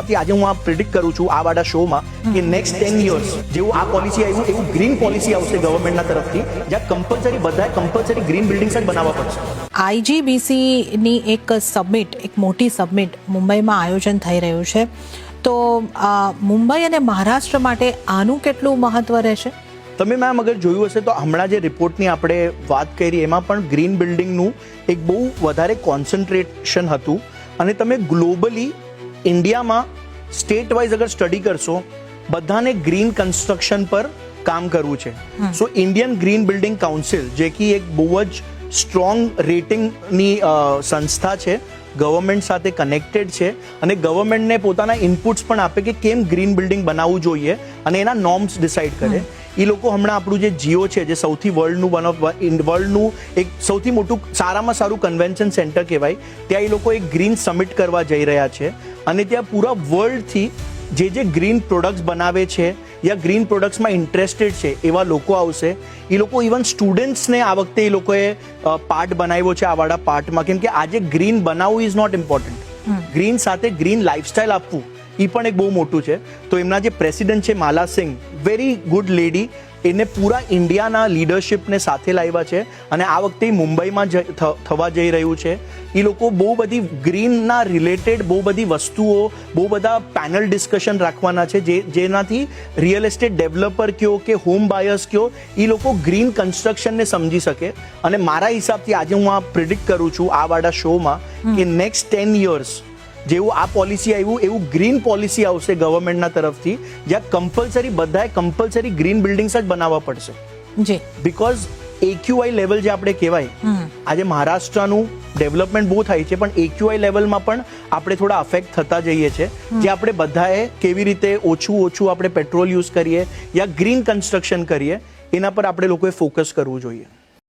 આજે હું આ પ્રિડિક્ટ કરું છું આ વાળા શોમાં કે નેક્સ્ટ 10 યર્સ જેવું આ પોલિસી આવ્યું એવું ગ્રીન પોલિસી આવશે ગવર્મેન્ટના તરફથી, જ્યાં કમ્પલસરી બધાએ કમ્પલસરી ગ્રીન બિલ્ડિંગ્સ જ બનાવવા પડશે. IGBCની એક સબમિટ, એક મોટી સબમિટ મુંબઈમાં આયોજન થઈ રહ્યું છે, તો મુંબઈ અને મહારાષ્ટ્ર માટે આનું કેટલું મહત્વ રહેશે? તમે મેમ અગર જોયું હશે તો હમણાં જે રિપોર્ટની આપણે વાત કરી એમાં પણ ગ્રીન બિલ્ડિંગનું એક બહુ વધારે કોન્સન્ટ્રેશન હતું. અને તમે ગ્લોબલી ઇન્ડિયામાં સ્ટેટ વાઇઝ અગર સ્ટડી કરશો, બધાને ગ્રીન કન્સ્ટ્રક્શન પર કામ કરવું છે. સો ઇન્ડિયન ગ્રીન બિલ્ડિંગ કાઉન્સિલ, જે કે એક બહુ જ સ્ટ્રોંગ રેટિંગની સંસ્થા છે, ગવર્મેન્ટ સાથે કનેક્ટેડ છે અને ગવર્મેન્ટને પોતાના ઇનપુટ્સ પણ આપે કે કેમ ગ્રીન બિલ્ડિંગ બનાવવું જોઈએ અને એના નોર્મ્સ ડિસાઇડ કરે. એ લોકો હમણાં આપણું જે જીઓ છે, જે સૌથી વર્લ્ડનું એક સૌથી મોટું સારામાં સારું કન્વેન્શન સેન્ટર કહેવાય, ત્યાં એ લોકો એક ગ્રીન સમિટ કરવા જઈ રહ્યા છે. અને ત્યાં પૂરા વર્લ્ડથી જે ગ્રીન પ્રોડક્ટ્સ બનાવે છે યા ગ્રીન પ્રોડક્ટ્સમાં ઇન્ટરેસ્ટેડ છે એવા લોકો આવશે. એ લોકો ઇવન સ્ટુડન્ટ્સને આ વખતે એ લોકોએ પાર્ટ બનાવ્યો છે આ વાળા પાર્ટમાં, કેમ કે આજે ગ્રીન બનાવવું ઇઝ નોટ ઇમ્પોર્ટન્ટ, ગ્રીન સાથે ગ્રીન લાઇફસ્ટાઇલ આપવું એ પણ એક બહુ મોટું છે. તો એમના જે પ્રેસિડેન્ટ છે માલા સિંહ, વેરી ગુડ લેડી, એને પૂરા ઇન્ડિયાના લીડરશિપને સાથે લાવ્યા છે અને આ વખતે મુંબઈમાં થવા જઈ રહ્યું છે. એ લોકો બહુ બધી ગ્રીનના રિલેટેડ બહુ બધી વસ્તુઓ, બહુ બધા પેનલ ડિસ્કશન રાખવાના છે, જેનાથી રિયલ એસ્ટેટ ડેવલપર કયો કે હોમ બાયર્સ કયો, એ લોકો ગ્રીન કન્સ્ટ્રક્શનને સમજી શકે. અને મારા હિસાબથી આજે હું આ પ્રિડિક્ટ કરું છું આ વાળા શોમાં કે નેક્સ્ટ 10 યર્સ જેવું આ પોલિસી આવ્યું એવું ગ્રીન પોલિસી આવશે ગવર્મેન્ટના તરફથી, જ્યાં કમ્પલસરી બધાએ કમ્પલસરી ગ્રીન બિલ્ડિંગ્સ જ બનાવવા પડશે. જી, બીકોઝ AQI લેવલ જે આપણે કહેવાય, આજે મહારાષ્ટ્રનું ડેવલપમેન્ટ બહુ થાય છે પણ AQI લેવલમાં પણ આપણે થોડા અફેક્ટ થતા જઈએ છીએ, જે આપણે બધાએ કેવી રીતે ઓછું આપણે પેટ્રોલ યુઝ કરીએ યા ગ્રીન કન્સ્ટ્રક્શન કરીએ એના પર આપણે લોકોએ ફોકસ કરવું જોઈએ.